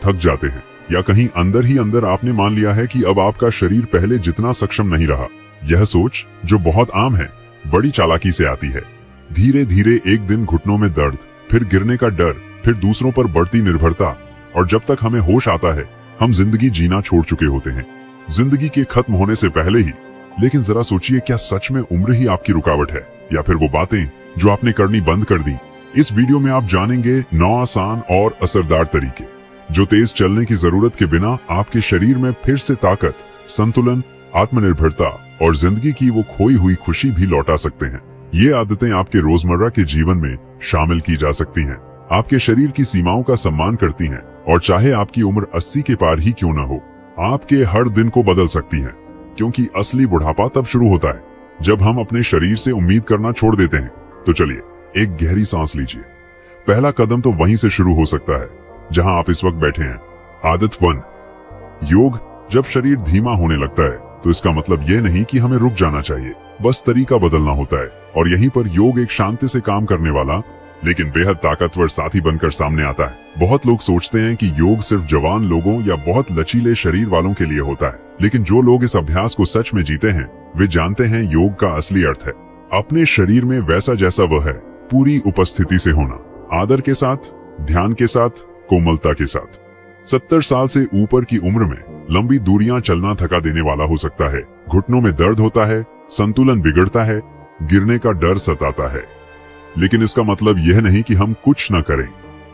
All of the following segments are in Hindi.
थक जाते हैं, या कहीं अंदर ही अंदर आपने मान लिया है कि अब आपका शरीर पहले जितना सक्षम नहीं रहा। यह सोच, जो बहुत आम है, बड़ी चालाकी से आती है। धीरे धीरे एक दिन घुटनों में दर्द, फिर गिरने का डर, फिर दूसरों पर बढ़ती निर्भरता, और जब तक हमें होश आता है हम जिंदगी जीना छोड़ चुके होते हैं, जिंदगी के खत्म होने से पहले ही। लेकिन जरा सोचिए, क्या सच में उम्र ही आपकी रुकावट है, या फिर वो बातें जो आपने करनी बंद कर दी? इस वीडियो में आप जानेंगे 9 आसान और असरदार तरीके जो तेज चलने की जरूरत के बिना आपके शरीर में फिर से ताकत, संतुलन, आत्मनिर्भरता और जिंदगी की वो खोई हुई खुशी भी लौटा सकते हैं। ये आदतें आपके रोजमर्रा के जीवन में शामिल की जा सकती हैं, आपके शरीर की सीमाओं का सम्मान करती हैं, और चाहे आपकी उम्र 80 के पार ही क्यों न हो, आपके हर दिन को बदल सकती हैं। क्योंकि असली बुढ़ापा तब शुरू होता है जब हम अपने शरीर से उम्मीद करना छोड़ देते हैं। तो चलिए, एक गहरी सांस लीजिए। पहला कदम तो वहीं से शुरू हो सकता है जहां आप इस वक्त बैठे हैं। आदत 1, योग। जब शरीर धीमा होने लगता है तो इसका मतलब यह नहीं कि हमें रुक जाना चाहिए, बस तरीका बदलना होता है। और यहीं पर योग एक शांति से काम करने वाला लेकिन बेहद ताकतवर साथी बनकर सामने आता है। बहुत लोग सोचते हैं कि योग सिर्फ जवान लोगों या बहुत लचीले शरीर वालों के लिए होता है, लेकिन जो लोग इस अभ्यास को सच में जीते हैं वे जानते हैं योग का असली अर्थ है अपने शरीर में वैसा जैसा वह है, पूरी उपस्थिति से होना, आदर के साथ, ध्यान के साथ, कोमलता के साथ। 70 साल से ऊपर की उम्र में लंबी दूरियां चलना थका देने वाला हो सकता है, घुटनों में दर्द होता है, संतुलन बिगड़ता है, गिरने का डर सताता है। लेकिन इसका मतलब यह नहीं कि हम कुछ न करें।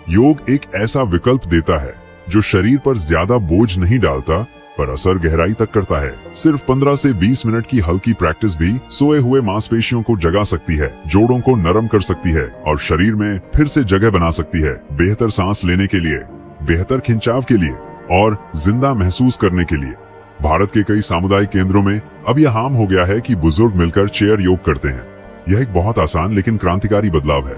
योग एक ऐसा विकल्प देता है जो शरीर पर ज्यादा बोझ नहीं डालता, पर असर गहराई तक करता है। सिर्फ 15 से 20 मिनट की हल्की प्रैक्टिस भी सोए हुए मांसपेशियों को जगा सकती है, जोड़ों को नरम कर सकती है और शरीर में फिर से जगह बना सकती है, बेहतर सांस लेने के लिए, बेहतर खिंचाव के लिए और जिंदा महसूस करने के लिए। भारत के कई सामुदायिक केंद्रों में अब यह आम हो गया है कि बुजुर्ग मिलकर चेयर योग करते हैं। यह एक बहुत आसान लेकिन क्रांतिकारी बदलाव है।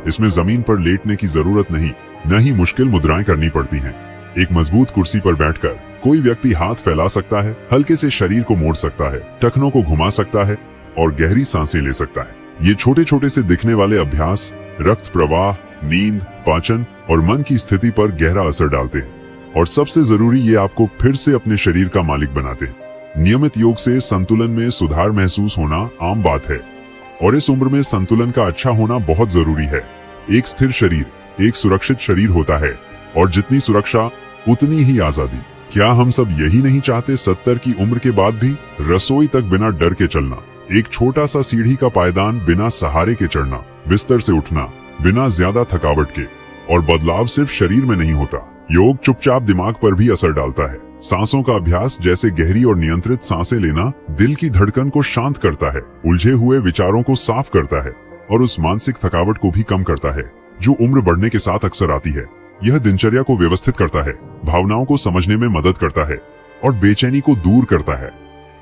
इसमें जमीन पर लेटने की जरूरत नहीं, न ही मुश्किल मुद्राएं करनी पड़ती हैं। एक मजबूत कुर्सी पर बैठकर कोई व्यक्ति हाथ फैला सकता है, हल्के से शरीर को मोड़ सकता है, टखनों को घुमा सकता है और गहरी सांसें ले सकता है। ये छोटे छोटे से दिखने वाले अभ्यास रक्त प्रवाह, नींद, पाचन और मन की स्थिति पर गहरा असर डालते हैं, और सबसे जरूरी ये आपको फिर से अपने शरीर का मालिक बनाते हैं। नियमित योग से संतुलन में सुधार महसूस होना आम बात है, और इस उम्र में संतुलन का अच्छा होना बहुत जरूरी है। एक स्थिर शरीर एक सुरक्षित शरीर होता है, और जितनी सुरक्षा उतनी ही आजादी। क्या हम सब यही नहीं चाहते? 70 की उम्र के बाद भी रसोई तक बिना डर के चलना, एक छोटा सा सीढ़ी का पायदान बिना सहारे के चढ़ना, बिस्तर से उठना बिना ज्यादा थकावट के। और बदलाव सिर्फ शरीर में नहीं होता, योग चुपचाप दिमाग पर भी असर डालता है। सांसों का अभ्यास, जैसे गहरी और नियंत्रित सांसें लेना, दिल की धड़कन को शांत करता है, उलझे हुए विचारों को साफ करता है और उस मानसिक थकावट को भी कम करता है जो उम्र बढ़ने के साथ अक्सर आती है। यह दिनचर्या को व्यवस्थित करता है, भावनाओं को समझने में मदद करता है और बेचैनी को दूर करता है।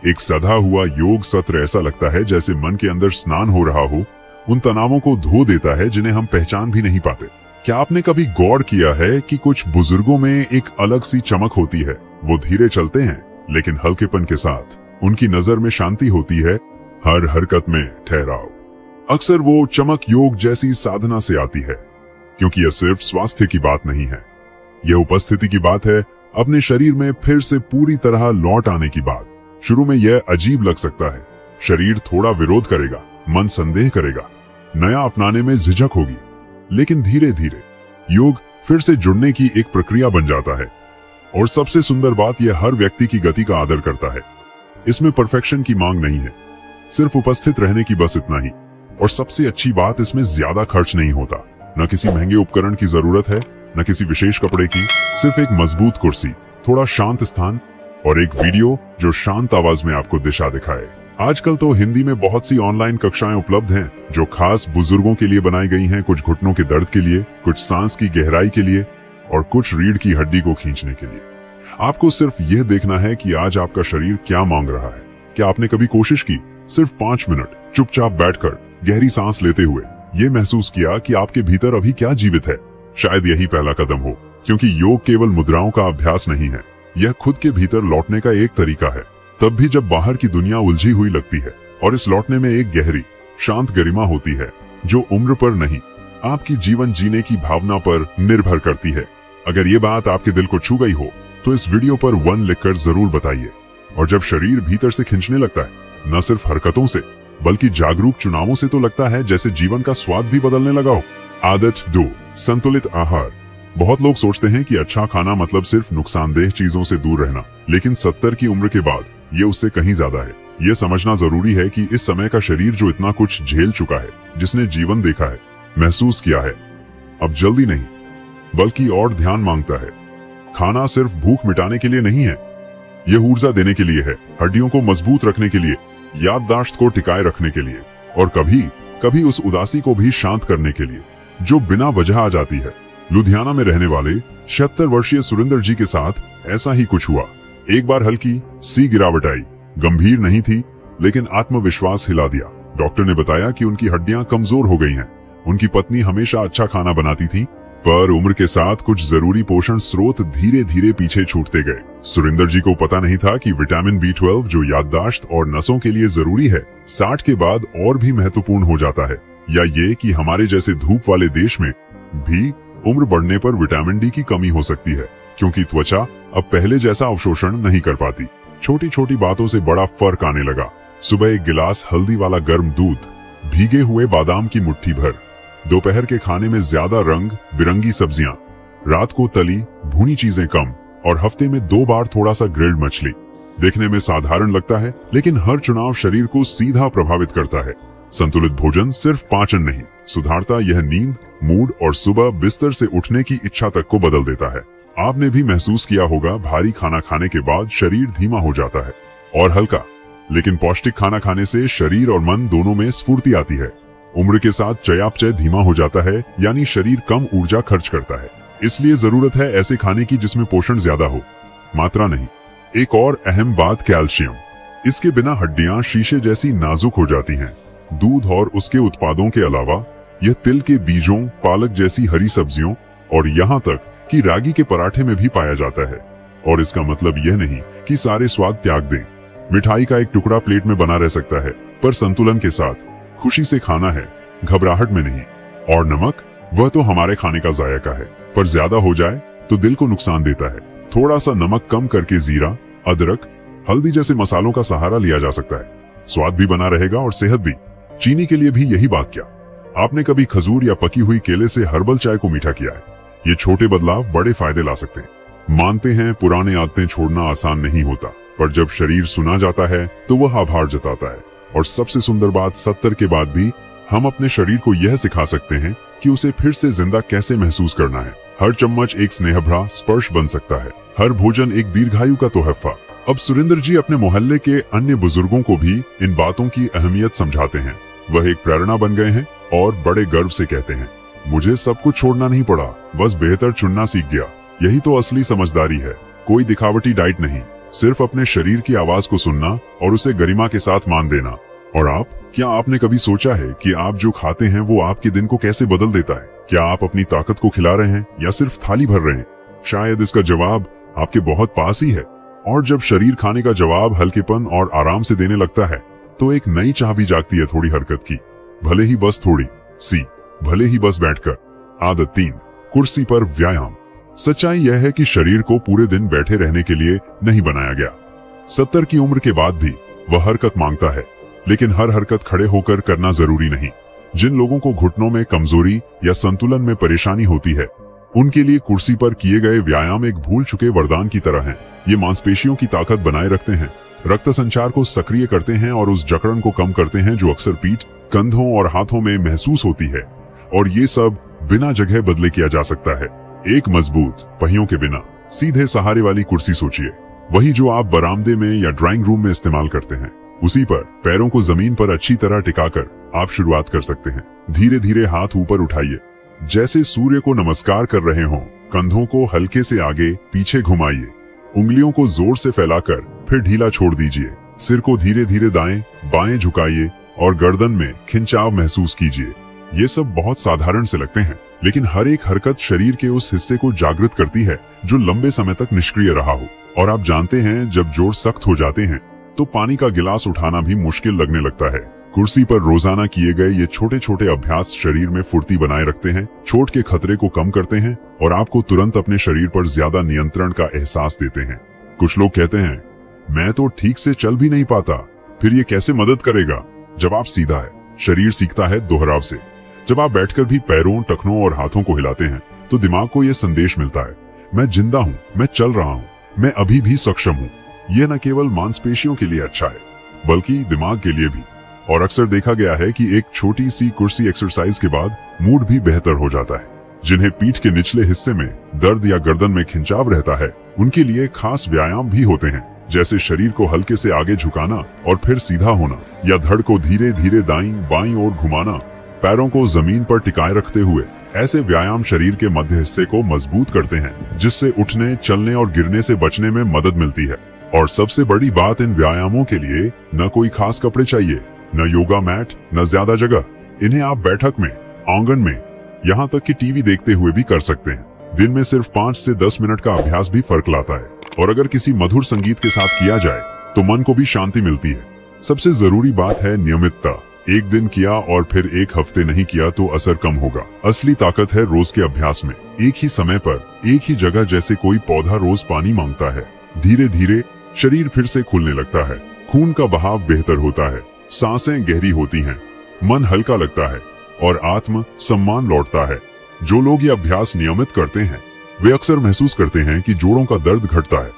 एक सधा हुआ योग सत्र ऐसा लगता है जैसे मन के अंदर स्नान हो रहा हो, उन तनावों को धो देता है जिन्हें हम पहचान भी नहीं पाते। क्या आपने कभी गौर किया है कि कुछ बुजुर्गों में एक अलग सी चमक होती है? वो धीरे चलते हैं लेकिन हल्केपन के साथ, उनकी नजर में शांति होती है, हर हरकत में ठहराव। अक्सर वो चमक योग जैसी साधना से आती है, क्योंकि यह सिर्फ स्वास्थ्य की बात नहीं है, यह उपस्थिति की बात है, अपने शरीर में फिर से पूरी तरह लौट आने की बात। शुरू में यह अजीब लग सकता है, शरीर थोड़ा विरोध करेगा, मन संदेह करेगा, नया अपनाने में झिझक होगी, लेकिन धीरे धीरे योग फिर से जुड़ने की एक प्रक्रिया बन जाता है। और सबसे सुंदर बात, यह हर व्यक्ति की गति का आदर करता है। इसमें परफेक्शन की मांग नहीं है, सिर्फ उपस्थित रहने की, बस इतना ही। और सबसे अच्छी बात, इसमें ज्यादा खर्च नहीं होता, न किसी महंगे उपकरण की जरूरत है, न किसी विशेष कपड़े की, सिर्फ एक मजबूत कुर्सी, थोड़ा शांत स्थान और एक वीडियो जो शांत आवाज में आपको दिशा दिखाए। आजकल तो हिंदी में बहुत सी ऑनलाइन कक्षाएं उपलब्ध हैं जो खास बुजुर्गों के लिए बनाई गई हैं, कुछ घुटनों के दर्द के लिए, कुछ सांस की गहराई के लिए और कुछ रीढ़ की हड्डी को खींचने के लिए। आपको सिर्फ यह देखना है कि आज आपका शरीर क्या मांग रहा है। क्या आपने कभी कोशिश की सिर्फ 5 मिनट चुपचाप बैठकर गहरी सांस लेते हुए ये महसूस किया कि आपके भीतर अभी क्या जीवित है? शायद यही पहला कदम हो, क्योंकि योग केवल मुद्राओं का अभ्यास नहीं है, यह खुद के भीतर लौटने का एक तरीका है, तब भी जब बाहर की दुनिया उलझी हुई लगती है। और इस लौटने में एक गहरी शांत गरिमा होती है जो उम्र पर नहीं, आपकी जीवन जीने की भावना पर निर्भर करती है। अगर ये बात आपके दिल को छू गई हो तो इस वीडियो पर 1 लिखकर जरूर बताइए। और जब शरीर भीतर से खिंचने लगता है, न सिर्फ हरकतों से बल्कि जागरूक चुनावों से, तो लगता है जैसे जीवन का स्वाद भी बदलने लगा हो। आदत 2, संतुलित आहार। बहुत लोग सोचते हैं कि अच्छा खाना मतलब सिर्फ नुकसानदेह चीजों से दूर रहना, लेकिन 70 की उम्र के बाद ये उससे कहीं ज्यादा है। ये समझना जरूरी है कि इस समय का शरीर जो इतना कुछ झेल चुका है, जिसने जीवन देखा है, महसूस किया है, अब जल्दी नहीं बल्कि और ध्यान मांगता है। खाना सिर्फ भूख मिटाने के लिए नहीं है, यह ऊर्जा देने के लिए है, हड्डियों को मजबूत रखने के लिए, याददाश्त को टिकाए रखने के लिए, और कभी कभी उस उदासी को भी शांत करने के लिए जो बिना वजह आ जाती है। लुधियाना में रहने वाले 76 वर्षीय सुरेंद्र जी के साथ ऐसा ही कुछ हुआ। एक बार हल्की सी गिरावट आई, गंभीर नहीं थी लेकिन आत्मविश्वास हिला दिया। डॉक्टर ने बताया कि उनकी हड्डियां कमजोर हो गई हैं। उनकी पत्नी हमेशा अच्छा खाना बनाती थी, पर उम्र के साथ कुछ जरूरी पोषण स्रोत धीरे धीरे पीछे छूटते गए। सुरेंद्र जी को पता नहीं था कि विटामिन B12 जो याददाश्त और नसों के लिए जरूरी है, 60 के बाद और भी महत्वपूर्ण हो जाता है, या ये कि हमारे जैसे धूप वाले देश में भी उम्र बढ़ने पर विटामिन D की कमी हो सकती है, क्योंकि त्वचा अब पहले जैसा अवशोषण नहीं कर पाती। छोटी छोटी बातों से बड़ा फर्क आने लगा। सुबह एक गिलास हल्दी वाला गर्म दूध, भीगे हुए बादाम की मुट्ठी भर, दोपहर के खाने में ज्यादा रंग बिरंगी सब्जियां, रात को तली भुनी चीजें कम, और हफ्ते में 2 बार थोड़ा सा ग्रिल्ड मछली। देखने में साधारण लगता है, लेकिन हर चुनाव शरीर को सीधा प्रभावित करता है। संतुलित भोजन सिर्फ पाचन नहीं सुधारता, यह नींद, मूड और सुबह बिस्तर से उठने की इच्छा तक को बदल देता है। आपने भी महसूस किया होगा, भारी खाना खाने के बाद शरीर धीमा हो जाता है और हल्का, लेकिन पौष्टिक खाना खाने से शरीर और मन दोनों में स्फूर्ति आती है। उम्र के साथ चयापचय धीमा हो जाता है, यानी शरीर कम ऊर्जा खर्च करता है। इसलिए जरूरत है ऐसे खाने की जिसमें पोषण ज्यादा हो, मात्रा नहीं। एक और अहम बात, कैल्शियम। इसके बिना हड्डियां शीशे जैसी नाजुक हो जाती हैं। दूध और उसके उत्पादों के अलावा यह तिल के बीजों, पालक जैसी हरी सब्जियों और यहाँ तक कि रागी के पराठे में भी पाया जाता है। और इसका मतलब यह नहीं कि सारे स्वाद त्याग दें। मिठाई का एक टुकड़ा प्लेट में बना रह सकता है, पर संतुलन के साथ खुशी से खाना है, घबराहट में नहीं। और नमक, वह तो हमारे खाने का जायका है, पर ज्यादा हो जाए तो दिल को नुकसान देता है। थोड़ा सा नमक कम करके जीरा, अदरक, हल्दी जैसे मसालों का सहारा लिया जा सकता है। स्वाद भी बना रहेगा और सेहत भी। चीनी के लिए भी यही बात क्या? आपने कभी खजूर या पकी हुई केले से हर्बल चाय को मीठा किया है? ये छोटे बदलाव बड़े फायदे ला सकते हैं। मानते हैं पुराने आदतें छोड़ना आसान नहीं होता, पर जब शरीर सुना जाता है तो वह आभार जताता है। और सबसे सुंदर बात, 70 के बाद भी हम अपने शरीर को यह सिखा सकते हैं कि उसे फिर से जिंदा कैसे महसूस करना है। हर चम्मच एक स्नेहभरा स्पर्श बन सकता है, हर भोजन एक दीर्घायु का तोहफा। अब सुरेंद्र जी अपने मोहल्ले के अन्य बुजुर्गों को भी इन बातों की अहमियत समझाते हैं। वह एक प्रेरणा बन गए हैं और बड़े गर्व से कहते हैं, मुझे सब कुछ छोड़ना नहीं पड़ा, बस बेहतर चुनना सीख गया। यही तो असली समझदारी है। कोई दिखावटी डाइट नहीं, सिर्फ अपने शरीर की आवाज को सुनना और उसे गरिमा के साथ मान देना। और आप, क्या आपने कभी सोचा है कि आप जो खाते हैं वो आपके दिन को कैसे बदल देता है? क्या आप अपनी ताकत को खिला रहे हैं या सिर्फ थाली भर रहे हैं? शायद इसका जवाब आपके बहुत पास ही है। और जब शरीर खाने का जवाब हल्केपन और आराम से देने लगता है, तो एक नई चाह भी जागती है थोड़ी हरकत की, भले ही बस थोड़ी सी, भले ही बस बैठकर। आदत 3, कुर्सी पर व्यायाम। सच्चाई यह है कि शरीर को पूरे दिन बैठे रहने के लिए नहीं बनाया गया। 70 की उम्र के बाद भी वह हरकत मांगता है, लेकिन हर हरकत खड़े होकर करना जरूरी नहीं। जिन लोगों को घुटनों में कमजोरी या संतुलन में परेशानी होती है, उनके लिए कुर्सी पर किए गए व्यायाम एक भूल चुके वरदान की तरह हैं। ये मांसपेशियों की ताकत बनाए रखते हैं, रक्त संचार को सक्रिय करते हैं और उस जकड़न को कम करते हैं जो अक्सर पीठ, कंधों और हाथों में महसूस होती है। और ये सब बिना जगह बदले किया जा सकता है। एक मजबूत पहियों के बिना सीधे सहारे वाली कुर्सी सोचिए, वही जो आप बरामदे में या ड्राइंग रूम में इस्तेमाल करते हैं। उसी पर पैरों को जमीन पर अच्छी तरह टिकाकर आप शुरुआत कर सकते हैं। धीरे धीरे हाथ ऊपर उठाइए, जैसे सूर्य को नमस्कार कर रहे हों। कंधों को हल्के से आगे पीछे घुमाइए, उंगलियों को जोर से फैलाकर फिर ढीला छोड़ दीजिए। सिर को धीरे धीरे दाएं बाएं झुकाइए और गर्दन में खिंचाव महसूस कीजिए। ये सब बहुत साधारण से लगते हैं, लेकिन हर एक हरकत शरीर के उस हिस्से को जागृत करती है जो लंबे समय तक निष्क्रिय रहा हो। और आप जानते हैं, जब जोड़ सख्त हो जाते हैं तो पानी का गिलास उठाना भी मुश्किल लगने लगता है। कुर्सी पर रोजाना किए गए ये छोटे छोटे अभ्यास शरीर में फुर्ती बनाए रखते हैं, चोट के खतरे को कम करते हैं और आपको तुरंत अपने शरीर पर ज्यादा नियंत्रण का एहसास देते हैं। कुछ लोग कहते हैं, मैं तो ठीक से चल भी नहीं पाता, फिर ये कैसे मदद करेगा? जवाब सीधा है, शरीर सीखता है दोहराव से। जब आप बैठकर भी पैरों, टखनों और हाथों को हिलाते हैं तो दिमाग को यह संदेश मिलता है, मैं जिंदा हूँ, मैं चल रहा हूँ, मैं अभी भी सक्षम हूँ। यह न केवल मांसपेशियों के लिए अच्छा है बल्कि दिमाग के लिए भी। और अक्सर देखा गया है कि एक छोटी सी कुर्सी एक्सरसाइज के बाद मूड भी बेहतर हो जाता है। जिन्हें पीठ के निचले हिस्से में दर्द या गर्दन में खिंचाव रहता है, उनके लिए खास व्यायाम भी होते हैं, जैसे शरीर को हल्के से आगे झुकाना और फिर सीधा होना, या धड़ को धीरे धीरे दाईं बाईं ओर घुमाना, पैरों को जमीन पर टिकाए रखते हुए। ऐसे व्यायाम शरीर के मध्य हिस्से को मजबूत करते हैं, जिससे उठने, चलने और गिरने से बचने में मदद मिलती है। और सबसे बड़ी बात, इन व्यायामों के लिए न कोई खास कपड़े चाहिए, न योगा मैट, न ज्यादा जगह। इन्हें आप बैठक में, आंगन में, यहाँ तक कि टीवी देखते हुए भी कर सकते हैं। दिन में सिर्फ 5 से 10 मिनट का अभ्यास भी फर्क लाता है। और अगर किसी मधुर संगीत के साथ किया जाए तो मन को भी शांति मिलती है। सबसे जरूरी बात है नियमितता। एक दिन किया और फिर एक हफ्ते नहीं किया तो असर कम होगा। असली ताकत है रोज के अभ्यास में। एक ही समय पर, एक ही जगह, जैसे कोई पौधा रोज पानी मांगता है। धीरे धीरे शरीर फिर से खुलने लगता है, खून का बहाव बेहतर होता है, सांसें गहरी होती हैं, मन हल्का लगता है और आत्म सम्मान लौटता है। जो लोग ये अभ्यास नियमित करते हैं वे अक्सर महसूस करते हैं कि जोड़ों का दर्द घटता है,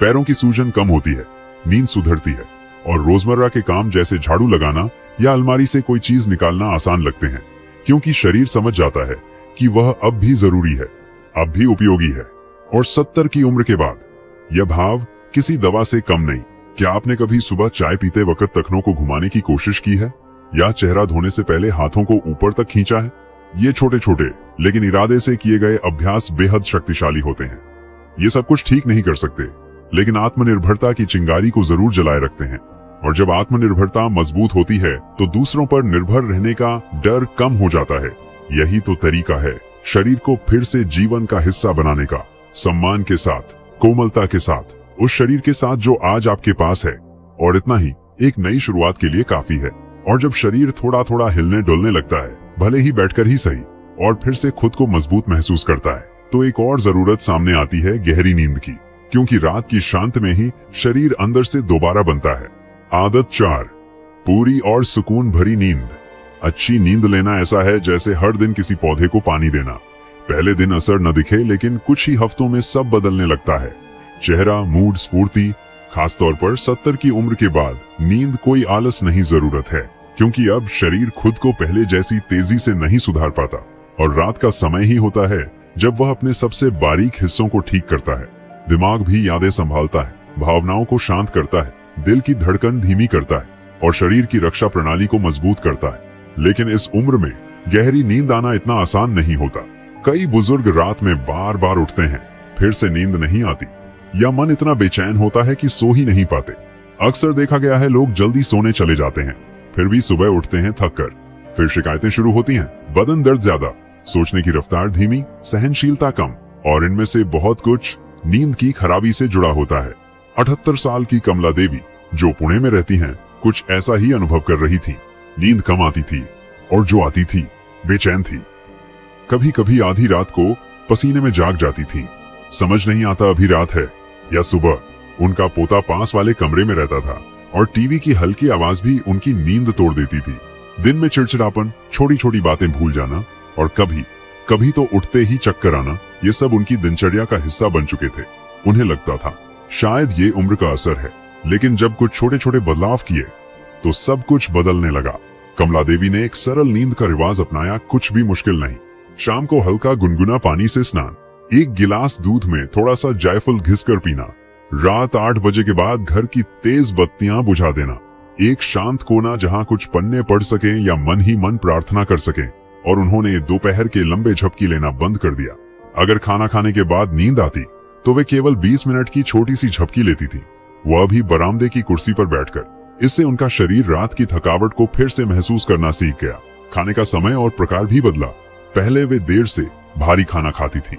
पैरों की सूजन कम होती है, नींद सुधरती है और रोजमर्रा के काम जैसे झाड़ू लगाना या अलमारी से कोई चीज निकालना आसान लगते हैं, क्योंकि शरीर समझ जाता है कि वह अब भी जरूरी है, अब भी उपयोगी है। और 70 की उम्र के बाद यह भाव किसी दवा से कम नहीं। क्या आपने कभी सुबह चाय पीते वक्त टखनों को घुमाने की कोशिश की है, या चेहरा धोने से पहले हाथों को ऊपर तक खींचा है? ये छोटे छोटे लेकिन इरादे से किए गए अभ्यास बेहद शक्तिशाली होते हैं। ये सब कुछ ठीक नहीं कर सकते, लेकिन आत्मनिर्भरता की चिंगारी को जरूर जलाए रखते हैं। और जब आत्मनिर्भरता मजबूत होती है तो दूसरों पर निर्भर रहने का डर कम हो जाता है। यही तो तरीका है शरीर को फिर से जीवन का हिस्सा बनाने का, सम्मान के साथ, कोमलता के साथ, उस शरीर के साथ जो आज आपके पास है। और इतना ही एक नई शुरुआत के लिए काफी है। और जब शरीर थोड़ा थोड़ा हिलने डुलने लगता है, भले ही बैठकर ही सही, और फिर से खुद को मजबूत महसूस करता है, तो एक और जरूरत सामने आती है गहरी नींद की। क्योंकि रात की शांत में ही शरीर अंदर से दोबारा बनता है। आदत 4, पूरी और सुकून भरी नींद। अच्छी नींद लेना ऐसा है जैसे हर दिन किसी पौधे को पानी देना। पहले दिन असर न दिखे, लेकिन कुछ ही हफ्तों में सब बदलने लगता है। चेहरा, मूड, स्फूर्ति। खासतौर पर 70 की उम्र के बाद नींद कोई आलस नहीं जरूरत है, क्योंकि अब शरीर खुद को पहले जैसी तेजी से नहीं सुधार पाता। और रात का समय ही होता है जब वह अपने सबसे बारीक हिस्सों को ठीक करता है। दिमाग भी यादें संभालता है, भावनाओं को शांत करता है, दिल की धड़कन धीमी करता है और शरीर की रक्षा प्रणाली को मजबूत करता है। लेकिन इस उम्र में गहरी नींद आना इतना आसान नहीं होता। कई बुजुर्ग रात में बार बार उठते हैं, फिर से नींद नहीं आती, या मन इतना बेचैन होता है कि सो ही नहीं पाते। अक्सर देखा गया है लोग जल्दी सोने चले जाते हैं, फिर भी सुबह उठते हैं थक कर। फिर शिकायतें शुरू होती हैं, बदन दर्द ज्यादा, सोचने की रफ्तार धीमी, सहनशीलता कम। और इनमें से बहुत कुछ नींद की खराबी से जुड़ा होता है। 78 साल की कमला देवी, जो पुणे में रहती हैं, कुछ ऐसा ही अनुभव कर रही थी। नींद कम आती थी और जो आती थी बेचैन थी। कभी कभी आधी रात को पसीने में जाग जाती थी। समझ नहीं आता अभी रात है या सुबह। उनका पोता पास वाले कमरे में रहता था और टीवी की हल्की आवाज भी उनकी नींद तोड़ देती थी। दिन में चिड़चिड़ापन, छोटी छोटी बातें भूल जाना और कभी कभी तो उठते ही चक्कर आना, ये सब उनकी दिनचर्या का हिस्सा बन चुके थे। उन्हें लगता था शायद ये उम्र का असर है, लेकिन जब कुछ छोटे छोटे बदलाव किए तो सब कुछ बदलने लगा। कमला देवी ने एक सरल नींद का रिवाज अपनाया, कुछ भी मुश्किल नहीं। शाम को हल्का गुनगुना पानी से स्नान, 1 गिलास दूध में थोड़ा सा जायफल घिसकर पीना, रात 8 बजे के बाद घर की तेज बत्तियां बुझा देना, एक शांत कोना जहां कुछ पन्ने पढ़ सके या मन ही मन प्रार्थना कर सके। और उन्होंने दोपहर के लंबे झपकी लेना बंद कर दिया। अगर खाना खाने के बाद नींद आती तो वे केवल 20 मिनट की छोटी सी झपकी लेती थी, वह भी बरामदे की कुर्सी पर बैठकर। इससे उनका शरीर रात की थकावट को फिर से महसूस करना सीख गया। खाने का समय और प्रकार भी बदला। पहले वे देर से भारी खाना खाती थी,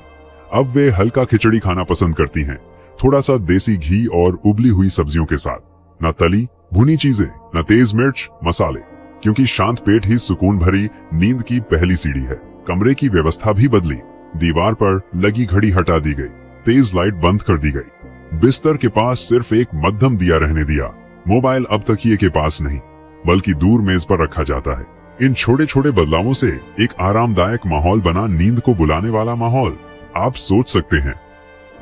अब वे हल्का खिचड़ी खाना पसंद करती हैं, थोड़ा सा देसी घी और उबली हुई सब्जियों के साथ। न तली भुनी चीजें, न तेज मिर्च मसाले, क्योंकि शांत पेट ही सुकून भरी नींद की पहली सीढ़ी है। कमरे की व्यवस्था भी बदली। दीवार पर लगी घड़ी हटा दी गई, तेज लाइट बंद कर दी गई, बिस्तर के पास सिर्फ एक मध्यम दिया रहने दिया। मोबाइल अब तकिए के पास नहीं बल्कि दूर मेज पर रखा जाता है। इन छोटे छोटे बदलावों से एक आरामदायक माहौल बना, नींद को बुलाने वाला माहौल। आप सोच सकते हैं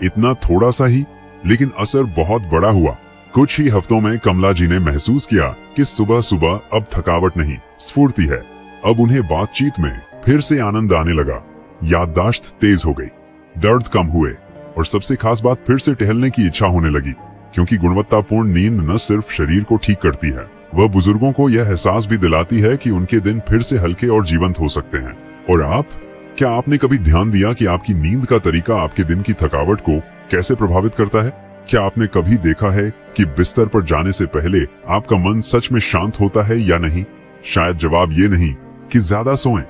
इतना थोड़ा सा ही, लेकिन असर बहुत बड़ा हुआ। कुछ ही हफ्तों में कमला जी ने महसूस किया कि सुबह सुबह अब थकावट नहीं, स्फूर्ति है। अब उन्हें बातचीत में फिर से आनंद आने लगा, याददाश्त तेज हो गई, दर्द कम हुए और सबसे खास बात, फिर से टहलने की इच्छा होने लगी। क्योंकि गुणवत्तापूर्ण नींद न सिर्फ शरीर को ठीक करती है, वह बुजुर्गों को यह एहसास भी दिलाती है कि उनके दिन फिर से हल्के और जीवंत हो सकते हैं। और आप, क्या आपने कभी ध्यान दिया कि आपकी नींद का तरीका आपके दिन की थकावट को कैसे प्रभावित करता है? क्या आपने कभी देखा है कि बिस्तर पर जाने से पहले आपका मन सच में शांत होता है या नहीं? शायद जवाब ये नहीं कि ज्यादा सोएं,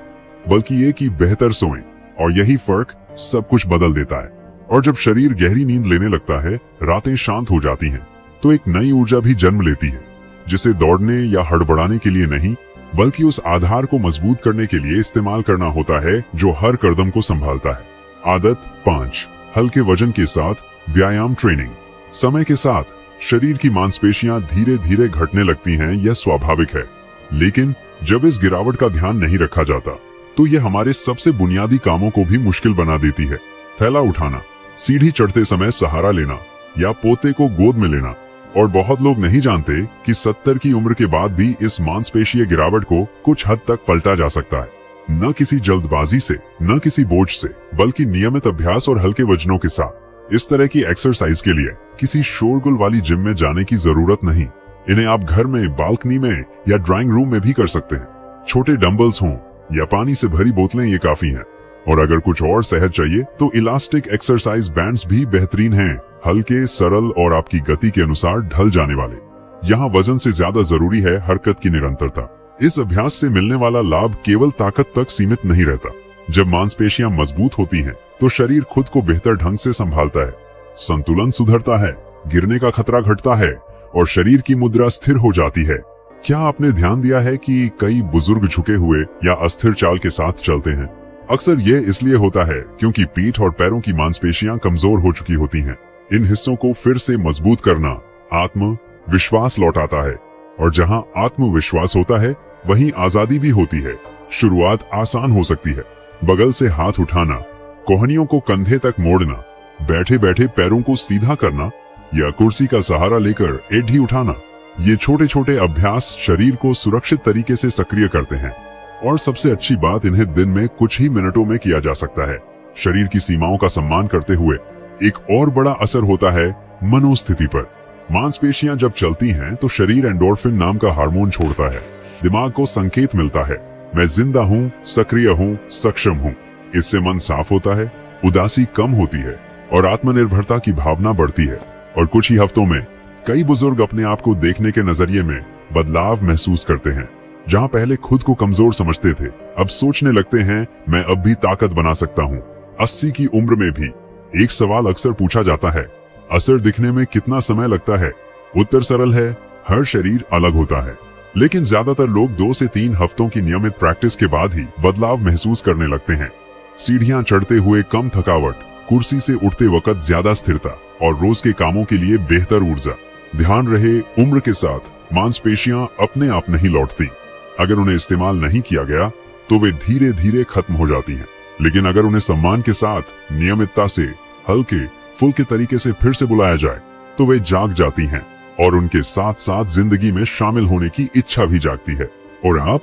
बल्कि ये कि बेहतर सोएं। और यही फर्क सब कुछ बदल देता है। और जब शरीर गहरी नींद लेने लगता है, रातें शांत हो जाती हैं, तो एक नई ऊर्जा भी जन्म लेती है, जिसे दौड़ने या हड़बड़ाने के लिए नहीं, बल्कि उस आधार को मजबूत करने के लिए इस्तेमाल करना होता है जो हर कदम को संभालता है। आदत 5, हल्के वजन के साथ व्यायाम ट्रेनिंग। समय के साथ शरीर की मांसपेशियां धीरे धीरे घटने लगती हैं, यह स्वाभाविक है। लेकिन जब इस गिरावट का ध्यान नहीं रखा जाता, तो यह हमारे सबसे बुनियादी कामों को भी मुश्किल बना देती है। थैला उठाना, सीढ़ी चढ़ते समय सहारा लेना या पोते को गोद में लेना। और बहुत लोग नहीं जानते कि 70 की उम्र के बाद भी इस मांसपेशीय गिरावट को कुछ हद तक पलटा जा सकता है। न किसी जल्दबाजी से, न किसी बोझ से, बल्कि नियमित अभ्यास और हल्के वजनों के साथ। इस तरह की एक्सरसाइज के लिए किसी शोरगुल वाली जिम में जाने की जरूरत नहीं। इन्हें आप घर में, बालकनी में या ड्राइंग रूम में भी कर सकते हैं। छोटे डंबल्स हों या पानी से भरी बोतलें, ये काफी हैं। और अगर कुछ और सहज चाहिए तो इलास्टिक एक्सरसाइज बैंड्स भी बेहतरीन हैं, हल्के, सरल और आपकी गति के अनुसार ढल जाने वाले। यहाँ वजन से ज्यादा जरूरी है हरकत की निरंतरता। इस अभ्यास से मिलने वाला लाभ केवल ताकत तक सीमित नहीं रहता। जब मांसपेशियां मजबूत होती हैं, तो शरीर खुद को बेहतर ढंग से संभालता है, संतुलन सुधरता है, गिरने का खतरा घटता है और शरीर की मुद्रा स्थिर हो जाती है। क्या आपने ध्यान दिया है कि कई बुजुर्ग झुके हुए या अस्थिर चाल के साथ चलते हैं? अक्सर ये इसलिए होता है क्योंकि पीठ और पैरों की मांसपेशियां कमजोर हो चुकी होती हैं। इन हिस्सों को फिर से मजबूत करना आत्मविश्वास लौटाता है, और जहां आत्मविश्वास होता है, वहीं आजादी भी होती है। शुरुआत आसान हो सकती है। बगल से हाथ उठाना, कोहनियों को कंधे तक मोड़ना, बैठे बैठे पैरों को सीधा करना या कुर्सी का सहारा लेकर एड़ी उठाना। ये छोटे छोटे अभ्यास शरीर को सुरक्षित तरीके से सक्रिय करते हैं। और सबसे अच्छी बात, इन्हें दिन में कुछ ही मिनटों में किया जा सकता है। शरीर की सीमाओं का सम्मान करते हुए एक और बड़ा असर होता है मनोस्थिति पर। मांसपेशियां जब चलती हैं तो शरीर एंडोर्फिन नाम का हार्मोन छोड़ता है। दिमाग को संकेत मिलता है, मैं जिंदा हूँ, सक्रिय हूँ, सक्षम हूँ। इससे मन साफ होता है, उदासी कम होती है और आत्मनिर्भरता की भावना बढ़ती है। और कुछ ही हफ्तों में कई बुजुर्ग अपने आप को देखने के नजरिए में बदलाव महसूस करते हैं। जहां पहले खुद को कमजोर समझते थे, अब सोचने लगते हैं, मैं अब भी ताकत बना सकता हूँ। 80 की उम्र में भी एक सवाल अक्सर पूछा जाता है, असर दिखने में कितना समय लगता है? उत्तर सरल है, हर शरीर अलग होता है, लेकिन ज्यादातर लोग 2 से 3 हफ्तों की नियमित प्रैक्टिस के बाद ही बदलाव महसूस करने लगते हैं। सीढ़ियां चढ़ते हुए कम थकावट, कुर्सी से उठते वक्त ज्यादा स्थिरता और रोज के कामों के लिए बेहतर ऊर्जा। ध्यान रहे, उम्र के साथ मांसपेशियां अपने आप नहीं लौटती। अगर उन्हें इस्तेमाल नहीं किया गया तो वे धीरे धीरे खत्म हो जाती हैं। लेकिन अगर उन्हें सम्मान के साथ, नियमितता से, हल्के फुल्के तरीके से फिर से बुलाया जाए, तो वे जाग जाती हैं और उनके साथ साथ जिंदगी में शामिल होने की इच्छा भी जागती है। और आप,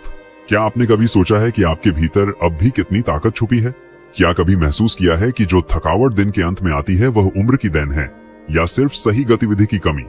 क्या आपने कभी सोचा है कि आपके भीतर अब भी कितनी ताकत छुपी है? क्या कभी महसूस किया है कि जो थकावट दिन के अंत में आती है वह उम्र की देन है या सिर्फ सही गतिविधि की कमी?